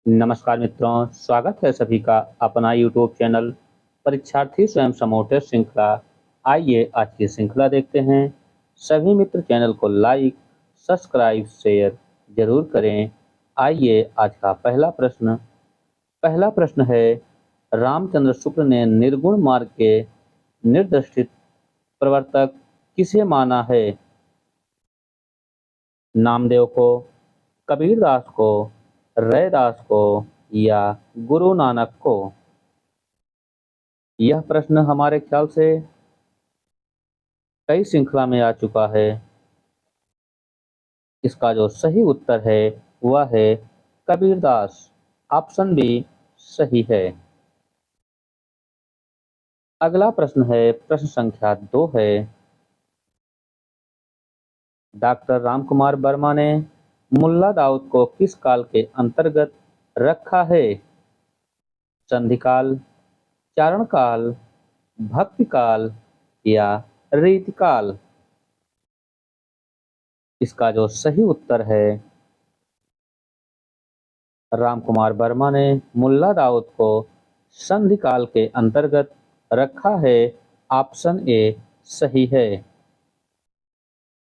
नमस्कार मित्रों, स्वागत है सभी का अपना यूट्यूब चैनल परीक्षार्थी स्वयं समोटेर श्रृंखला। आइए आज की श्रृंखला देखते हैं। सभी मित्र चैनल को लाइक, सब्सक्राइब, शेयर जरूर करें। आइए आज का पहला प्रश्न है, रामचंद्र शुक्ल ने निर्गुण मार्ग के निर्दिष्टित प्रवर्तक किसे माना है? नामदेव को, कबीरदास को, रैदास को या गुरु नानक को? यह प्रश्न हमारे ख्याल से कई श्रृंखला में आ चुका है। इसका जो सही उत्तर है वह है कबीरदास। ऑप्शन बी सही है। अगला प्रश्न है, प्रश्न संख्या 2 है। डॉक्टर रामकुमार वर्मा ने मुल्ला दाऊद को किस काल के अंतर्गत रखा है? संधिकाल, चारण काल, भक्ति काल या रीतिकाल? इसका जो सही उत्तर है, रामकुमार वर्मा ने मुल्ला दाऊद को संधिकाल के अंतर्गत रखा है। ऑप्शन ए सही है।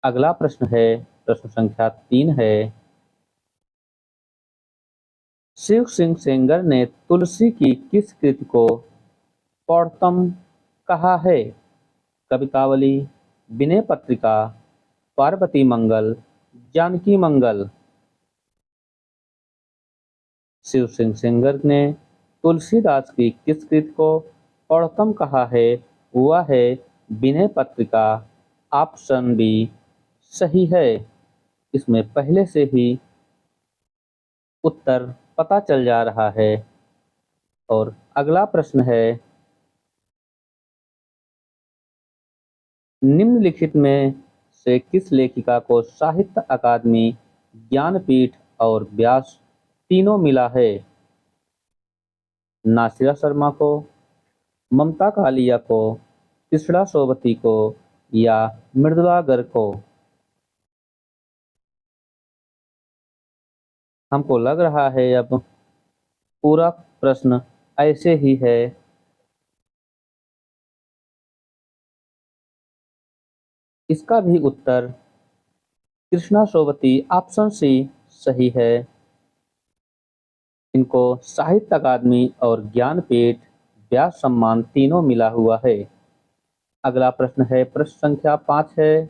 अगला प्रश्न है, प्रश्न संख्या 3 है। शिव सिंह सेंगर ने तुलसी की किस कृति को पौर्तम कहा है? कवितावली, विनय पत्रिका, पार्वती मंगल, जानकी मंगल? शिव सिंह सेंगर ने तुलसीदास की किस कृति को पौर्तम कहा है? वह है विनय पत्रिका। ऑप्शन बी सही है। इसमें पहले से ही उत्तर पता चल जा रहा है। और अगला प्रश्न है, निम्नलिखित में से किस लेखिका को साहित्य अकादमी, ज्ञानपीठ और व्यास तीनों मिला है? नासिरा शर्मा को, ममता कालिया को, तीसरा सोबती को या मृदुला गर्ग को? हमको लग रहा है अब पूरा प्रश्न ऐसे ही है। इसका भी उत्तर कृष्णा सोबती, ऑप्शन सी सही है। इनको साहित्य अकादमी और ज्ञानपीठ, व्यास सम्मान तीनों मिला हुआ है। अगला प्रश्न है, प्रश्न संख्या 5 है।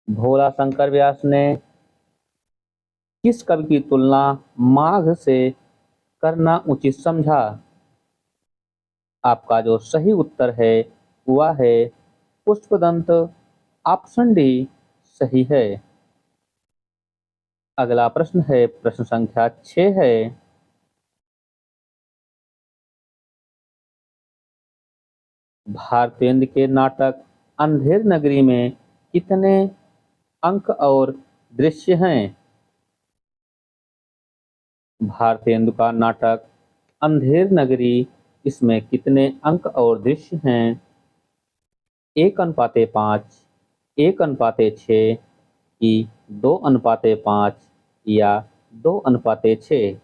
भोला शंकर व्यास ने किस कवि की तुलना माघ से करना उचित समझा? आपका जो सही उत्तर है वह है पुष्पदंत। ऑप्शन डी सही है। अगला प्रश्न है, प्रश्न संख्या 6 है। भारतेंदु के नाटक अंधेर नगरी में कितने अंक और दृश्य हैं? भारतेंदु का नाटक अंधेर नगरी, इसमें कितने अंक और दृश्य हैं? 1:5, 1:6 कि 2:5 या 2:6?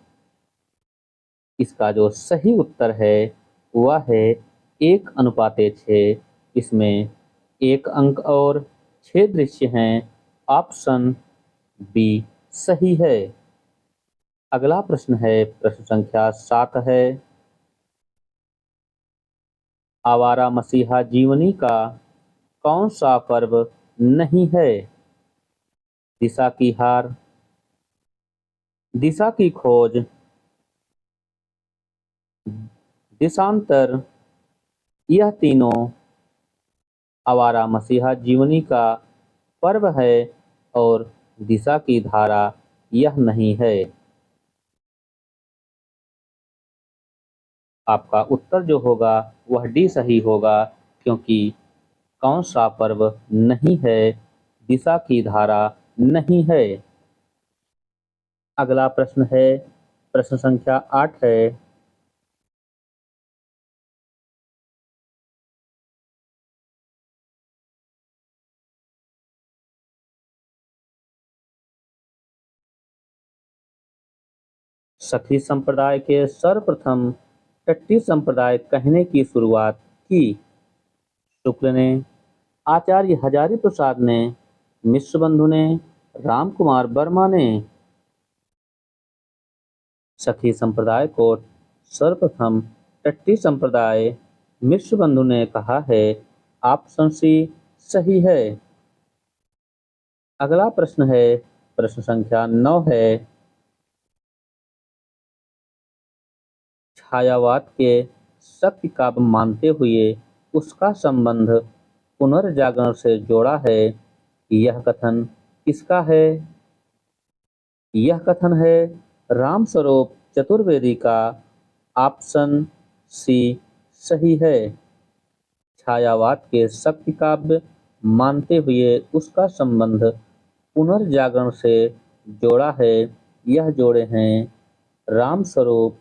इसका जो सही उत्तर है वह है 1:6। इसमें 1 अंक और 6 दृश्य हैं। ऑप्शन बी सही है। अगला प्रश्न है, प्रश्न संख्या 7 है। आवारा मसीहा जीवनी का कौन सा पर्व नहीं है? दिशा की हार, दिशा की खोज, दिशांतर, यह तीनों आवारा मसीहा जीवनी का पर्व है और दिशा की धारा यह नहीं है। आपका उत्तर जो होगा वह डी सही होगा, क्योंकि कौन सा पर्व नहीं है, दिशा की धारा नहीं है। अगला प्रश्न है, प्रश्न संख्या 8 है। सखी संप्रदाय के सर्वप्रथम टट्टी संप्रदाय कहने की शुरुआत की? शुक्ल ने, आचार्य हजारी प्रसाद ने, मिश्र बंधु ने, राम कुमार वर्मा ने। सखी संप्रदाय को सर्वप्रथम टट्टी संप्रदाय मिश्र बंधु ने कहा है। ऑप्शन सी सही है। अगला प्रश्न है, प्रश्न संख्या 9 है। छायावाद के शक्ति काव्य मानते हुए उसका संबंध पुनर्जागरण से जोड़ा है। यह कथन किसका है? यह कथन है रामस्वरूप चतुर्वेदी का। ऑप्शन सी सही है। छायावाद के शक्ति काव्य मानते हुए उसका संबंध पुनर्जागरण से जोड़ा है। यह जोड़े हैं रामस्वरूप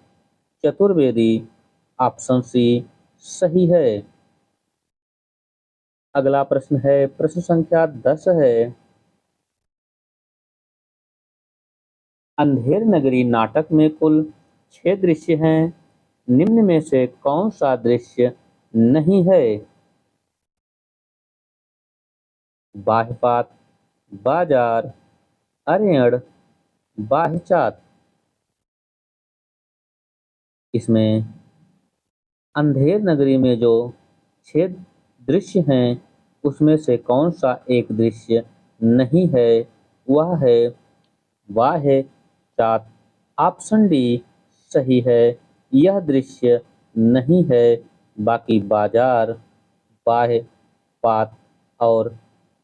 चतुर्वेदी। ऑप्शन सी सही है। अगला प्रश्न है, प्रश्न संख्या 10 है। अंधेर नगरी नाटक में कुल 6 दृश्य हैं। निम्न में से कौन सा दृश्य नहीं है? बाह्यपात, बाजार, अरेड़, बाह्यचात। इसमें अंधेर नगरी में जो 6 दृश्य हैं उसमें से कौन सा एक दृश्य नहीं है? वह है बाह्य चात। ऑप्शन डी सही है। यह दृश्य नहीं है। बाकी बाजार, बाह्य पात और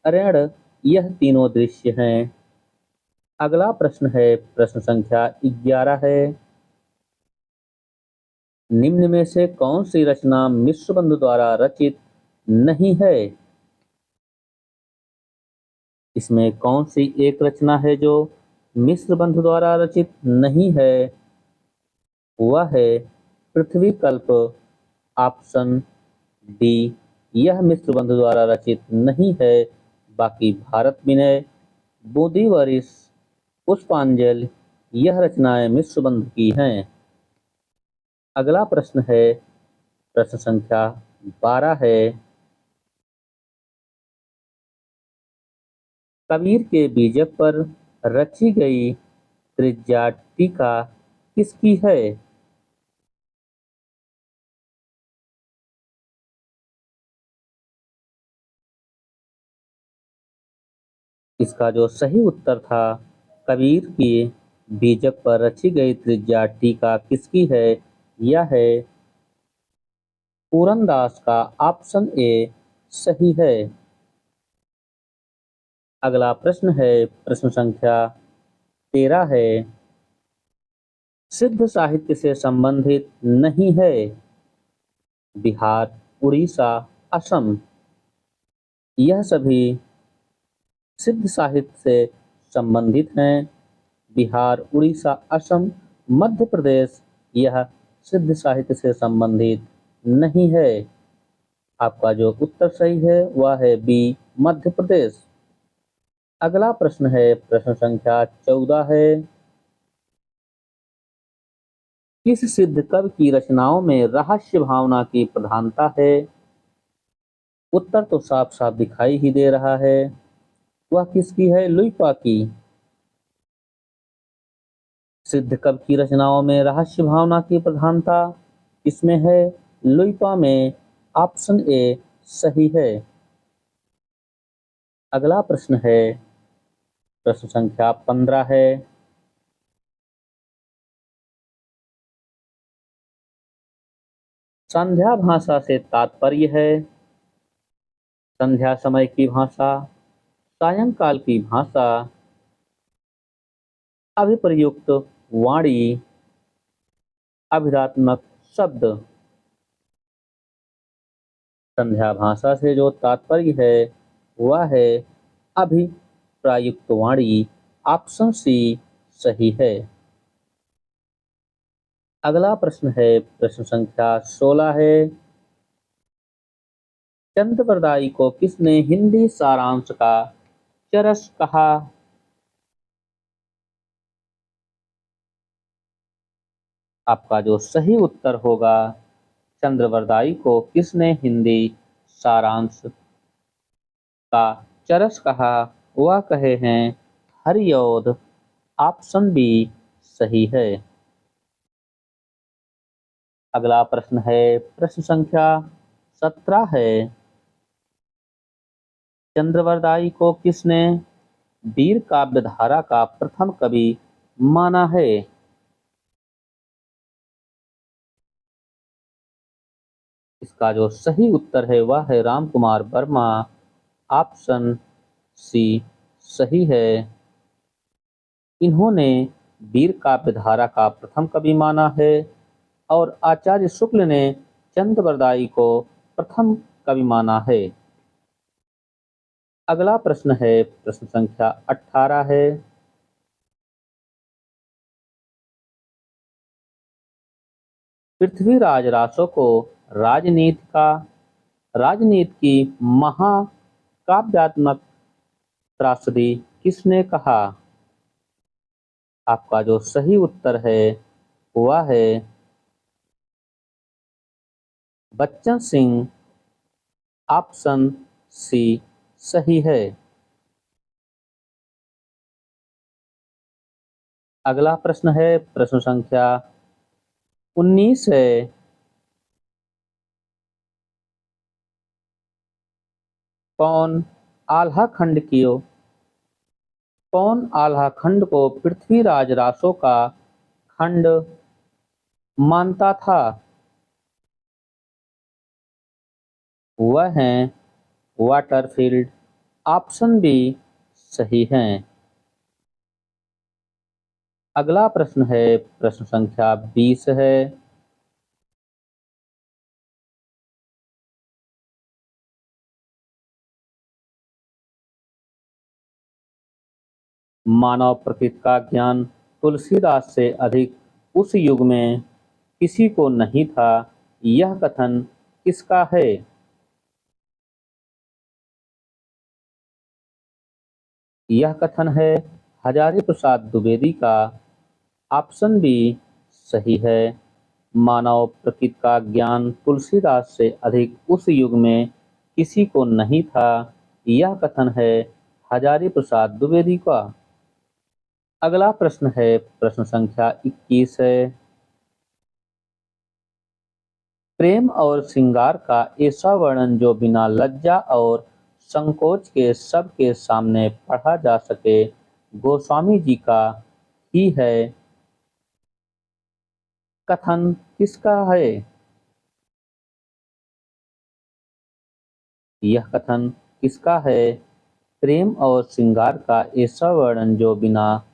अरेड़ यह तीनों दृश्य हैं। अगला प्रश्न है, प्रश्न संख्या 11 है। निम्न में से कौन सी रचना मिश्र बंधु द्वारा रचित नहीं है? इसमें कौन सी एक रचना है जो मिश्र बंधु द्वारा रचित नहीं है? वह है पृथ्वी कल्प। ऑप्शन डी यह मिश्र बंधु द्वारा रचित नहीं है। बाकी भारत विनय, बूंदी वरिस, पुष्पांजलि यह रचनाएं मिश्र बंधु की हैं। अगला प्रश्न है, प्रश्न संख्या 12 है। कबीर के बीजक पर रची गई त्रिज्या टीका किसकी है? इसका जो सही उत्तर था, कबीर की बीजक पर रची गई त्रिज्या टीका किसकी है? यह है पूरनदास का। ऑप्शन ए सही है। अगला प्रश्न है, प्रश्न संख्या 13 है। सिद्ध साहित्य से संबंधित नहीं है। बिहार, उड़ीसा, असम यह सभी सिद्ध साहित्य से संबंधित हैं। बिहार, उड़ीसा, असम, मध्य प्रदेश यह सिद्ध साहित्य से संबंधित नहीं है। आपका जो उत्तर सही है वह है बी, मध्य प्रदेश। अगला प्रश्न है, प्रश्न संख्या 14 है। किस सिद्ध कवि की रचनाओं में रहस्य भावना की प्रधानता है? उत्तर तो साफ साफ दिखाई ही दे रहा है। वह किसकी है? लुइपा की। सिद्ध कवि की रचनाओं में रहस्य भावना की प्रधानता किसमें है? लुइपा में। ऑप्शन ए सही है। अगला प्रश्न है, प्रश्न संख्या 15 है। संध्या भाषा से तात्पर्य है संध्या समय की भाषा, सायंकाल की भाषा, अभिप्रयुक्त वाणी, अभिधात्मक शब्द। संध्या भाषा से जो तात्पर्य है वह है अभिप्रायुक्त वाणी। ऑप्शन सी सही है। अगला प्रश्न है, प्रश्न संख्या 16 है। चंद्रप्रदायी को किसने हिंदी सारांश का चरस कहा? आपका जो सही उत्तर होगा, चंद्रवरदाई को किसने हिंदी सारांश का चरस कहा? वह कहे हैं हरिऔध। ऑप्शन बी सही है। अगला प्रश्न है, प्रश्न संख्या 17 है। चंद्रवरदाई को किसने वीर काव्यधारा का प्रथम कवि माना है? इसका जो सही उत्तर है वह है राम कुमार वर्मा। ऑप्शन सी सही है। इन्होंने वीर काव्यधारा का प्रथम कवि माना है और आचार्य शुक्ल ने चंद्रवरदाई को प्रथम कवि माना है। अगला प्रश्न है, प्रश्न संख्या 18 है। पृथ्वीराज रासो को राजनीति की महाकाव्यात्मक त्रासदी किसने कहा? आपका जो सही उत्तर है वह है बच्चन सिंह। ऑप्शन सी सही है। अगला प्रश्न है, प्रश्न संख्या 19 है। कौन आल्हा खंड की कौन आल्हा खंड को पृथ्वीराज रासो का खंड मानता था? वह हैं वाटरफील्ड। ऑप्शन बी सही है। अगला प्रश्न है, प्रश्न संख्या 20 है। मानव प्रकृति का ज्ञान तुलसीदास से अधिक उस युग में किसी को नहीं था, यह कथन किसका है? यह कथन है हजारी प्रसाद द्विवेदी का। ऑप्शन बी सही है। मानव प्रकृति का ज्ञान तुलसीदास से अधिक उस युग में किसी को नहीं था, यह कथन है हजारी प्रसाद द्विवेदी का। अगला प्रश्न है, प्रश्न संख्या 21 है। प्रेम और श्रृंगार का ऐसा वर्णन जो बिना लज्जा और संकोच के सबके सामने पढ़ा जा सके, गोस्वामी जी का ही है। कथन किसका है? यह कथन किसका है? प्रेम और श्रृंगार का ऐसा वर्णन जो बिना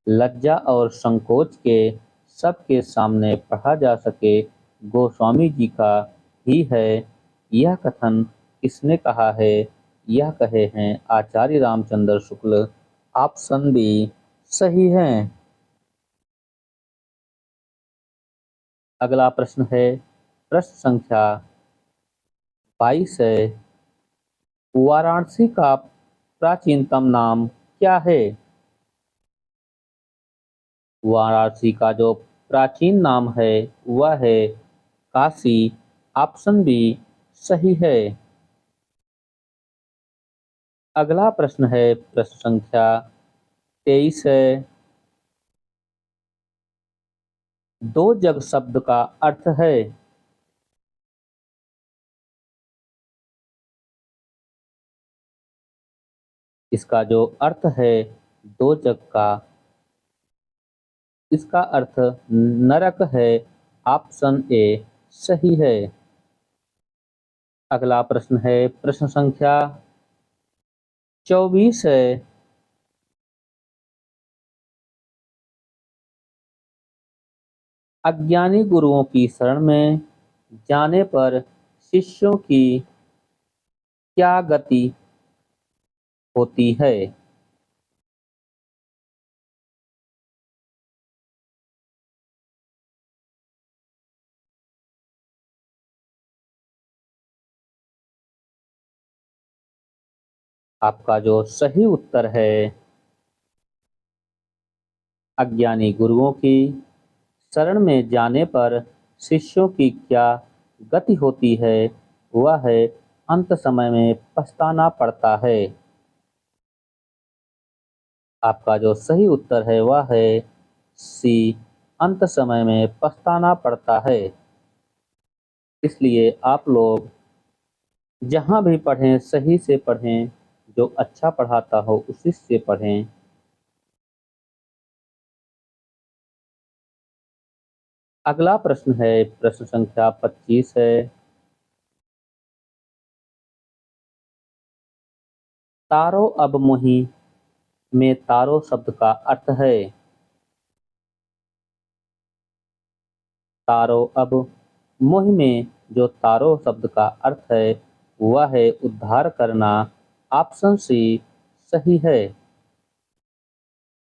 लज्जा और संकोच के सबके सामने पढ़ा जा सके, गोस्वामी जी का ही है। यह कथन किसने कहा है? यह कहे हैं आचार्य रामचंद्र शुक्ल। ऑप्शन बी सही है। अगला प्रश्न है, प्रश्न संख्या 22 है। वाराणसी का प्राचीनतम नाम क्या है? वाराणसी का जो प्राचीन नाम है वह है काशी। ऑप्शन बी सही है। अगला प्रश्न है, प्रश्न संख्या 23 है। दो जग शब्द का अर्थ है? इसका जो अर्थ है दो जग का, इसका अर्थ नरक है। ऑप्शन ए सही है। अगला प्रश्न है, प्रश्न संख्या 24 है। अज्ञानी गुरुओं की शरण में जाने पर शिष्यों की क्या गति होती है? आपका जो सही उत्तर है, अज्ञानी गुरुओं की शरण में जाने पर शिष्यों की क्या गति होती है? वह है अंत समय में पछताना पड़ता है। आपका जो सही उत्तर है वह है सी, अंत समय में पछताना पड़ता है। इसलिए आप लोग जहाँ भी पढ़ें सही से पढ़ें, जो अच्छा पढ़ाता हो उसी से पढ़ें। अगला प्रश्न है, प्रश्न संख्या 25 है। तारो अब मोही में तारो शब्द का अर्थ है। तारो अब मोह में जो तारो शब्द का अर्थ है वह है उद्धार करना। ऑप्शन सी सही है।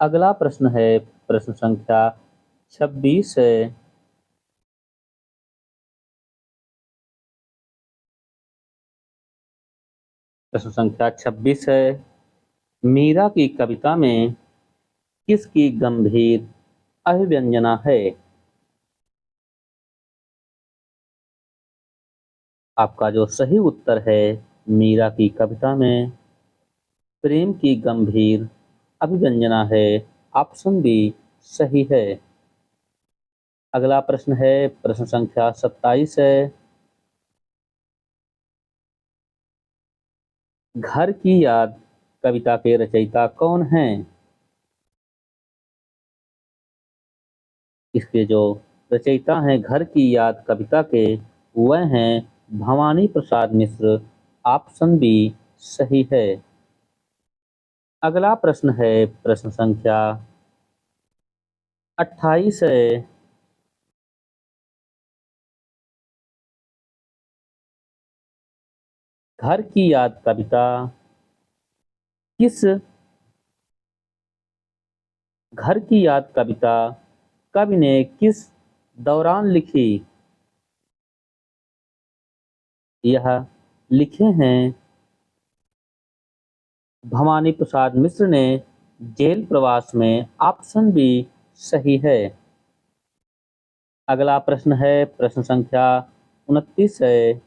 अगला प्रश्न है, प्रश्न संख्या 26 है। प्रश्न संख्या 26 है। मीरा की कविता में किसकी गंभीर अभिव्यंजना है? आपका जो सही उत्तर है, मीरा की कविता में प्रेम की गंभीर अभिव्यंजना है। ऑप्शन बी सही है। अगला प्रश्न है, प्रश्न संख्या 27 है। घर की याद कविता के रचयिता कौन हैं? इसके जो रचयिता हैं घर की याद कविता के, वह हैं भवानी प्रसाद मिश्र। ऑप्शन बी सही है। अगला प्रश्न है, प्रश्न संख्या 28 है। घर की याद कविता किस घर की याद कविता कवि ने किस दौरान लिखी? यह लिखे हैं भवानी प्रसाद मिश्र ने जेल प्रवास में। ऑप्शन बी सही है। अगला प्रश्न है, प्रश्न संख्या 29 है।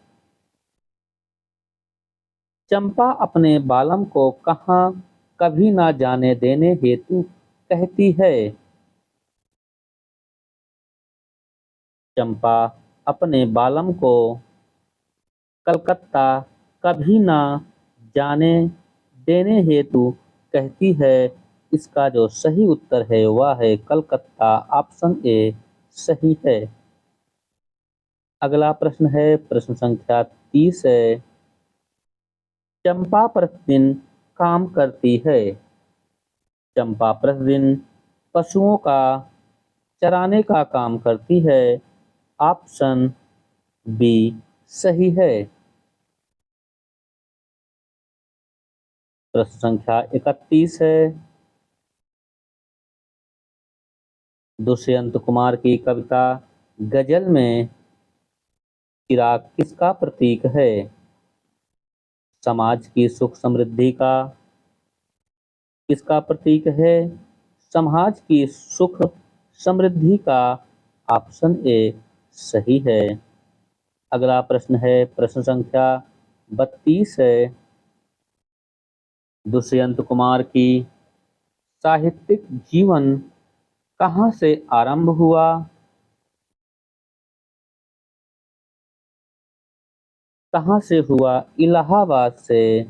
चंपा अपने बालम को कहाँ कभी ना जाने देने हेतु कहती है? चंपा अपने बालम को कलकत्ता कभी ना जाने देने हेतु कहती है। इसका जो सही उत्तर है वह है कलकत्ता। ऑप्शन ए सही है। अगला प्रश्न है, प्रश्न संख्या 30 है। चंपा प्रतिदिन काम करती है। चंपा प्रतिदिन पशुओं का चराने का काम करती है। ऑप्शन बी सही है। प्रश्न संख्या 31 है। दुष्यंत कुमार की कविता गजल में चिराग किसका प्रतीक है? समाज की सुख समृद्धि का किसका प्रतीक है? समाज की सुख समृद्धि का। ऑप्शन ए सही है। अगला प्रश्न है, प्रश्न संख्या 32 है। दुष्यंत कुमार की साहित्यिक जीवन कहाँ से आरंभ हुआ? कहाँ से हुआ? इलाहाबाद से।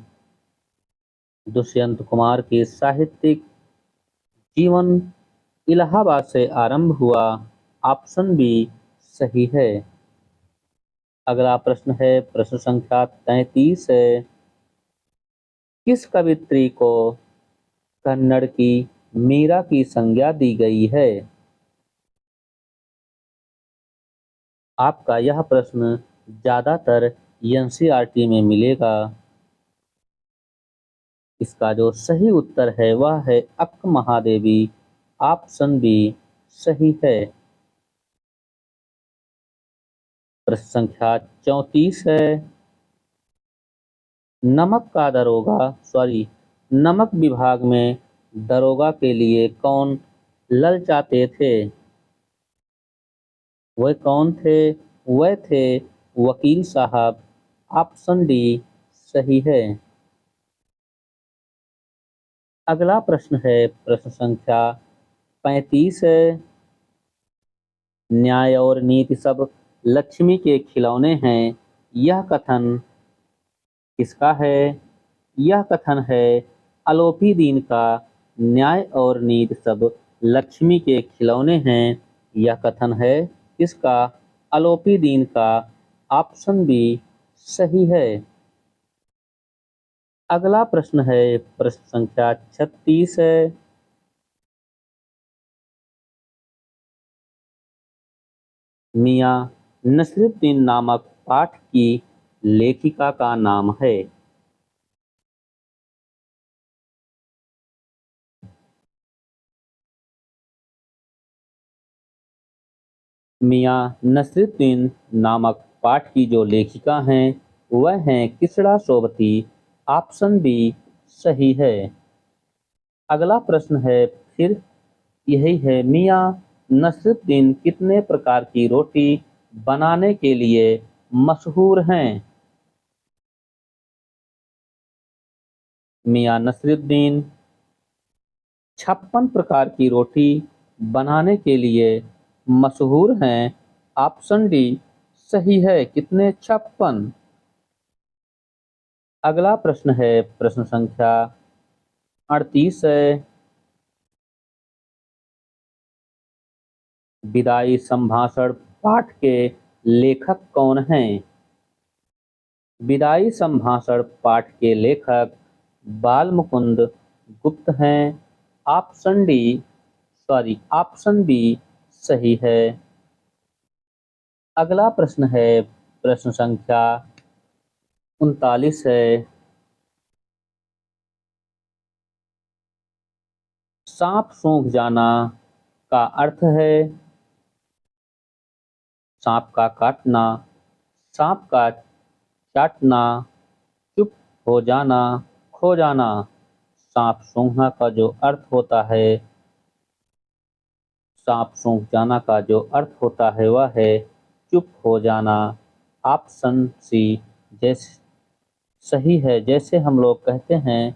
दुष्यंत कुमार की साहित्यिक जीवन इलाहाबाद से आरंभ हुआ। ऑप्शन बी सही है। अगला प्रश्न है, प्रश्न संख्या 33 है। किस कवियत्री को कन्नड़ की मीरा की संज्ञा दी गई है? आपका यह प्रश्न ज्यादातर एनसीईआरटी में मिलेगा। इसका जो सही उत्तर है वह है अक्क महादेवी। ऑप्शन बी सही है। प्रश्न संख्या 34 है। नमक विभाग में दरोगा के लिए कौन ललचाते थे? वह कौन थे? वह थे वकील साहब। ऑप्शन डी सही है। अगला प्रश्न है प्रश्न संख्या 35 है। न्याय और नीति सब लक्ष्मी के खिलौने हैं, यह कथन किसका है? यह कथन है अलोपी दीन का। न्याय और नीति सब लक्ष्मी के खिलौने हैं, यह कथन है किसका? अलोपी दीन का। ऑप्शन बी सही है। अगला प्रश्न है प्रश्न संख्या 36 है। मियां नसरुद्दीन नामक पाठ की लेखिका का नाम है। मियां नसरुद्दीन नामक पाठ की जो लेखिका हैं वह हैं किसड़ा सोबती। ऑप्शन बी सही है। अगला प्रश्न है फिर यही है, मियां नसरुद्दीन कितने प्रकार की रोटी बनाने के लिए मशहूर हैं? मियां नसरुद्दीन 56 प्रकार की रोटी बनाने के लिए मशहूर हैं। ऑप्शन डी सही है। कितने? 56। अगला प्रश्न है प्रश्न संख्या 38 है। विदाई संभाषण पाठ के लेखक कौन हैं? विदाई संभाषण पाठ के लेखक बाल मुकुंद गुप्त हैं। ऑप्शन बी सही है। अगला प्रश्न है प्रश्न संख्या 39 है। सांप सूंघ जाना का अर्थ है? सांप का काटना, सांप का चाटना, चुप हो जाना, खो जाना। सांप सूंघना का जो अर्थ होता है, सांप सूंघ जाना का जो अर्थ होता है वह है चुप हो जाना। ऑप्शन सी जैसे सही है। जैसे हम लोग कहते हैं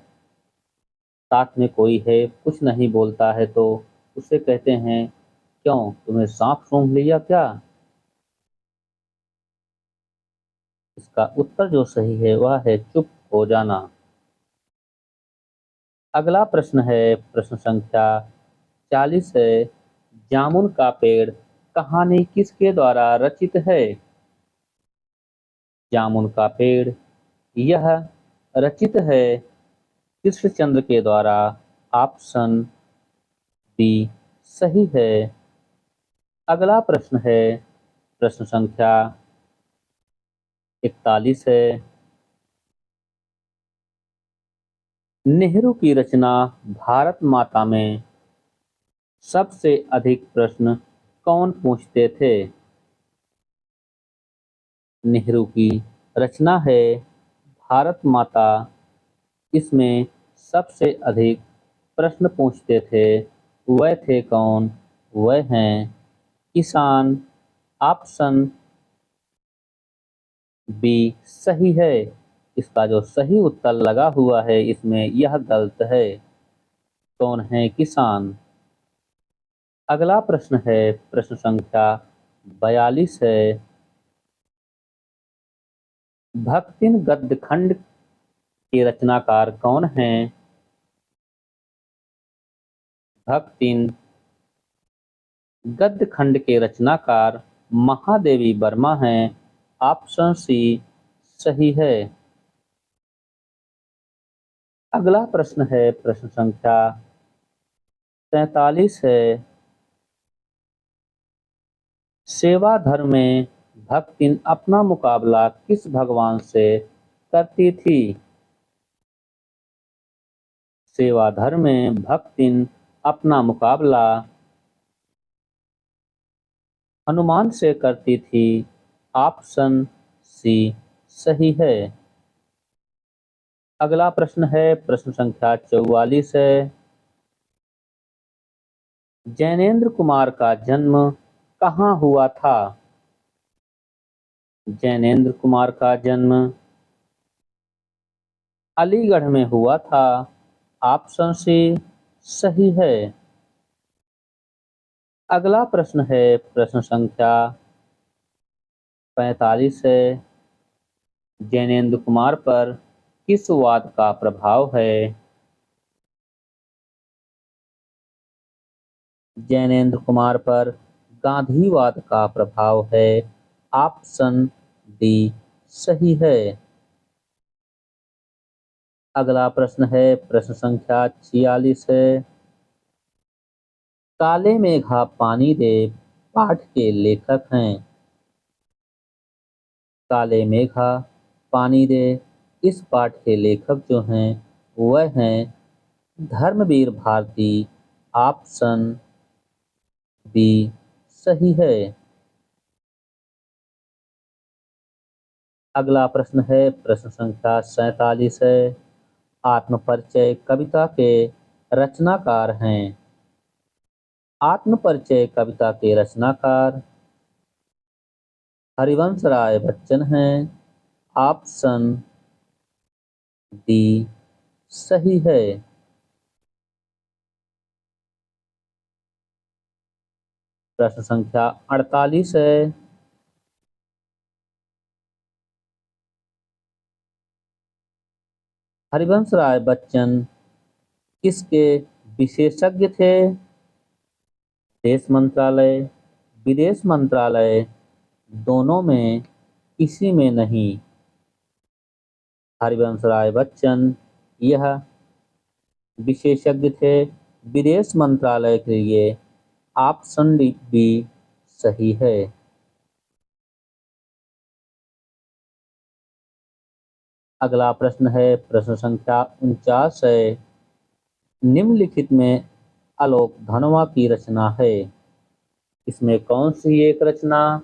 साथ में कोई है कुछ नहीं बोलता है तो उसे कहते हैं क्यों तुम्हें सांप सूंघ लिया क्या? इसका उत्तर जो सही है वह है चुप हो जाना। अगला प्रश्न है प्रश्न संख्या 40 है। जामुन का पेड़ कहानी किसके द्वारा रचित है? जामुन का पेड़ यह रचित है कृष्णचंद्र के द्वारा। ऑप्शन बी सही है। अगला प्रश्न है प्रश्न संख्या 41 है। नेहरू की रचना भारत माता में सबसे अधिक प्रश्न कौन पूछते थे? नेहरू की रचना है भारत माता, इसमें सबसे अधिक प्रश्न पूछते थे वह थे कौन? वह हैं किसान। ऑप्शन बी सही है। इसका जो सही उत्तर लगा हुआ है इसमें यह गलत है। कौन है किसान? अगला प्रश्न है प्रश्न संख्या 42 है। भक्तिन गद्य खंड के रचनाकार कौन हैं? भक्तिन गद्य खंड के रचनाकार महादेवी वर्मा हैं। ऑप्शन सी सही है। अगला प्रश्न है प्रश्न संख्या 43 है। सेवा धर्म में भक्तिन अपना मुकाबला किस भगवान से करती थी? सेवा धर्म में भक्तिन अपना मुकाबला हनुमान से करती थी। ऑप्शन सी सही है। अगला प्रश्न है प्रश्न संख्या 44 है। जैनेन्द्र कुमार का जन्म कहाँ हुआ था? जैनेंद्र कुमार का जन्म अलीगढ़ में हुआ था। ऑप्शन सी सही है। अगला प्रश्न है प्रश्न संख्या 45 है। जैनेंद्र कुमार पर किस वाद का प्रभाव है? जैनेंद्र कुमार पर गांधीवाद का प्रभाव है। ऑप्शन डी सही है। अगला प्रश्न है प्रश्न संख्या 46 है। काले मेघा पानी दे पाठ के लेखक हैं। काले मेघा पानी दे इस पाठ के लेखक जो हैं वह हैं धर्मवीर भारती। ऑप्शन बी सही है। अगला प्रश्न है प्रश्न संख्या 47 है। आत्मपरिचय कविता के रचनाकार हैं। आत्मपरिचय कविता के रचनाकार हरिवंश राय बच्चन हैं। ऑप्शन डी सही है। प्रश्न संख्या 48 है। हरिवंश राय बच्चन किसके विशेषज्ञ थे? देश मंत्रालय, विदेश मंत्रालय, दोनों में, किसी में नहीं। हरिवंश राय बच्चन यह विशेषज्ञ थे विदेश मंत्रालय के लिए। ऑप्शन बी सही है। अगला प्रश्न है प्रश्न संख्या 49 है। निम्नलिखित में आलोक धनवा की रचना है। इसमें कौन सी एक रचना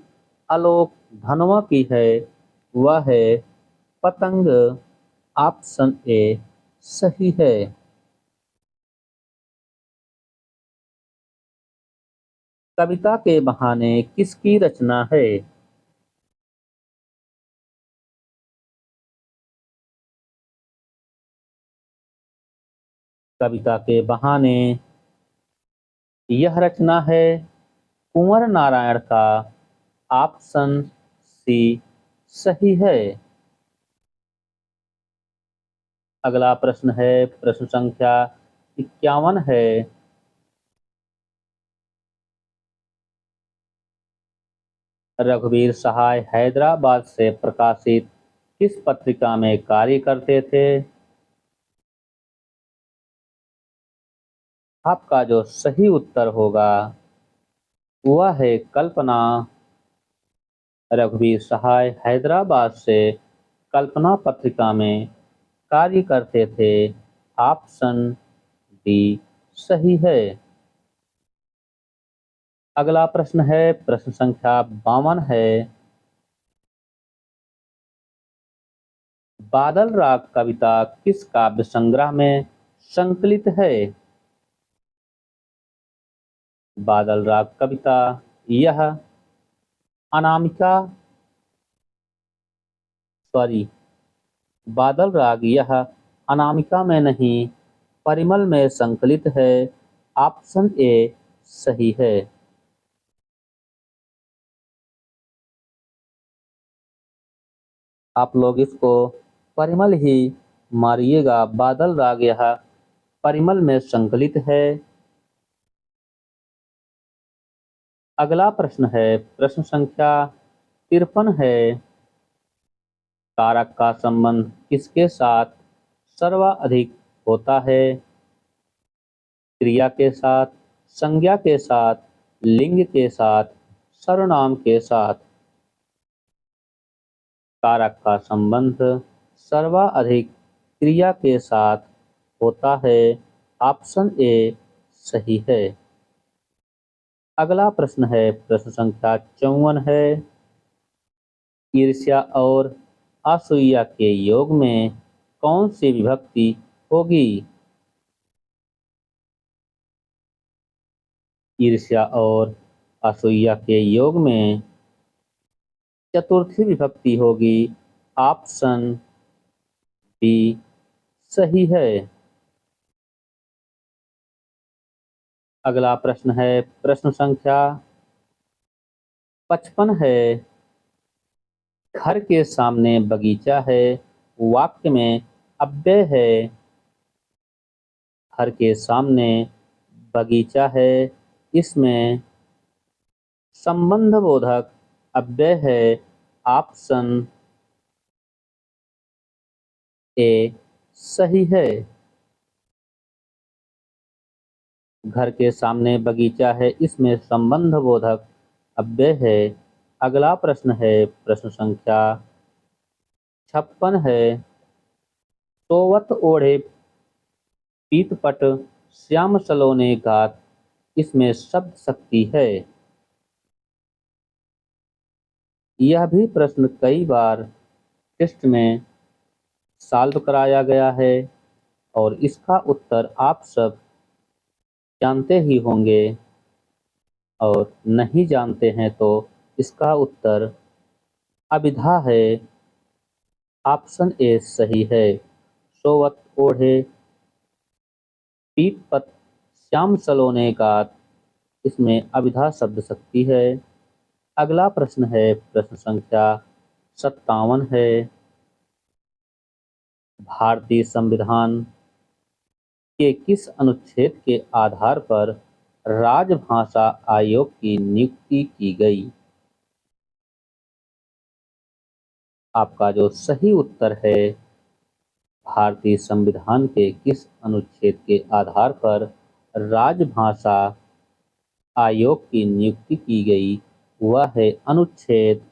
आलोक धनवा की है? वह है पतंग। ऑप्शन ए सही है। कविता के बहाने किसकी रचना है? कविता के बहाने यह रचना है कुंवर नारायण का। ऑप्शन सी सही है। अगला प्रश्न है प्रश्न संख्या 51 है। रघुवीर सहाय हैदराबाद से प्रकाशित किस पत्रिका में कार्य करते थे? आपका जो सही उत्तर होगा वह है कल्पना। रघुवीर सहाय हैदराबाद से कल्पना पत्रिका में कार्य करते थे। ऑप्शन डी सही है। अगला प्रश्न है प्रश्न संख्या 52 है। बादल राग कविता किस काव्य संग्रह में संकलित है? बादल राग कविता यह अनामिका बादल राग यह अनामिका में नहीं परिमल में संकलित है। ऑप्शन ए सही है। आप लोग इसको परिमल ही मारिएगा। बादल राग यह परिमल में संकलित है। अगला प्रश्न है प्रश्न संख्या 53 है। कारक का संबंध किसके साथ सर्वाधिक होता है? क्रिया के साथ, संज्ञा के साथ, लिंग के साथ, सर्वनाम के साथ। कारक का संबंध सर्वाधिक क्रिया के साथ होता है। ऑप्शन ए सही है। अगला प्रश्न है प्रश्न संख्या 54 है। ईर्ष्या और असूया के योग में कौन सी विभक्ति होगी? ईर्ष्या और असूया के योग में चतुर्थी विभक्ति होगी। ऑप्शन बी सही है। अगला प्रश्न है प्रश्न संख्या 55 है। घर के सामने बगीचा है, वाक्य में अव्यय है। घर के सामने बगीचा है, इसमें संबंध बोधक अव्यय है। ऑप्शन ए सही है। घर के सामने बगीचा है, इसमें संबंध बोधक अव्यय है। अगला प्रश्न है प्रश्न संख्या 56 है। सोवत ओढ़े पीतपट श्याम सलोने गात, इसमें शब्द शक्ति है। यह भी प्रश्न कई बार टेस्ट में सॉल्व कराया गया है और इसका उत्तर आप सब जानते ही होंगे, और नहीं जानते हैं तो इसका उत्तर अभिधा है। ऑप्शन ए सही है। सोवत ओढ़े पीतपत श्याम सलोने गात, इसमें अभिधा शब्द शक्ति है। अगला प्रश्न है प्रश्न संख्या 57 है। भारतीय संविधान के किस अनुच्छेद के आधार पर राजभाषा आयोग की नियुक्ति की गई? आपका जो सही उत्तर है, भारतीय संविधान के किस अनुच्छेद के आधार पर राजभाषा आयोग की नियुक्ति की गई, वह है अनुच्छेद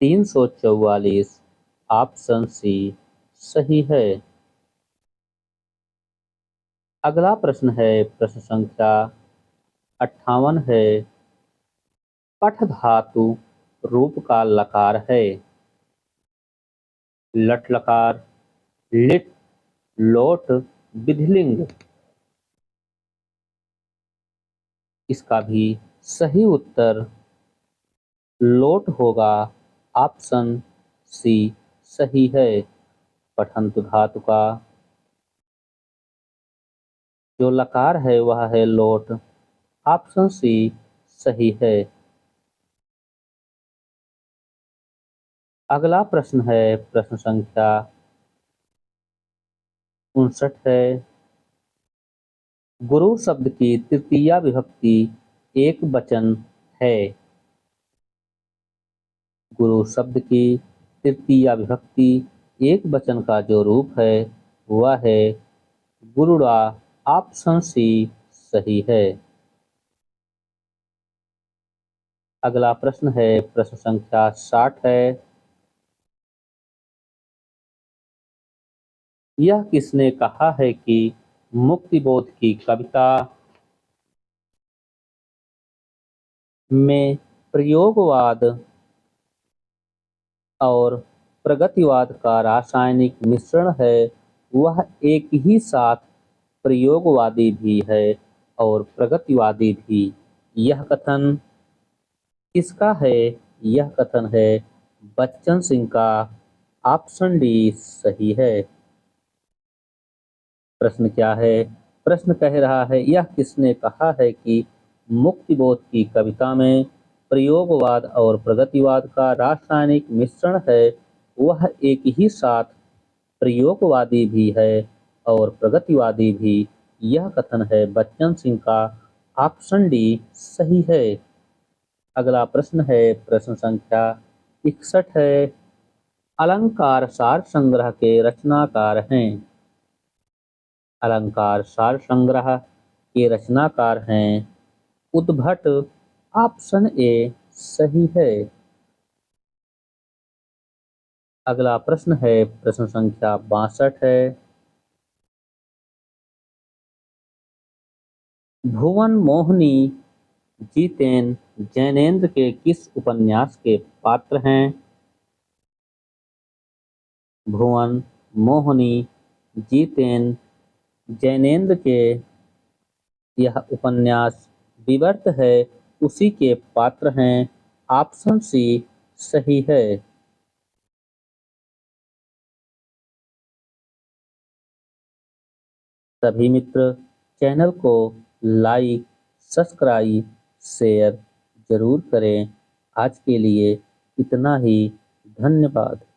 344। ऑप्शन सी सही है। अगला प्रश्न है प्रश्न संख्या 58 है। पठ धातु रूप का लकार है। लट लकार, लिट, लोट, विधिलिंग। इसका भी सही उत्तर लोट होगा। ऑप्शन सी सही है। पठंत धातु का जो लकार है वह है लोट। ऑप्शन सी सही है। अगला प्रश्न है प्रश्न संख्या 59 है। गुरु शब्द की तृतीया विभक्ति एक वचन है। गुरु शब्द की तृतीया विभक्ति एक वचन का जो रूप है वह है गुरुड़ा। ऑप्शन सी सही है। अगला प्रश्न है प्रश्न संख्या 60 है। यह किसने कहा है कि मुक्तिबोध की कविता में प्रयोगवाद और प्रगतिवाद का रासायनिक मिश्रण है? वह एक ही साथ प्रयोगवादी भी है और प्रगतिवादी भी। यह कथन किसका है? यह कथन है बच्चन सिंह का। ऑप्शन डी सही है। प्रश्न क्या है? प्रश्न कह रहा है यह किसने कहा है कि मुक्तिबोध की कविता में प्रयोगवाद और प्रगतिवाद का रासायनिक मिश्रण है? वह एक ही साथ प्रयोगवादी भी है और प्रगतिवादी भी। यह कथन है बच्चन सिंह का। ऑप्शन डी सही है। अगला प्रश्न है प्रश्न संख्या 61 है। अलंकार सार संग्रह के रचनाकार हैं। अलंकार सार संग्रह के रचनाकार हैं उद्भट। ऑप्शन ए सही है। अगला प्रश्न है प्रश्न संख्या 62 है। भुवन मोहिनी जीतेन जैनेन्द्र के किस उपन्यास के पात्र हैं? भुवन मोहिनी जीतेन जैनेन्द्र के यह उपन्यास विवर्त है। उसी के पात्र हैं। ऑप्शन सी सही है। सभी मित्र चैनल को लाइक, सब्सक्राइब, शेयर जरूर करें। आज के लिए इतना ही। धन्यवाद।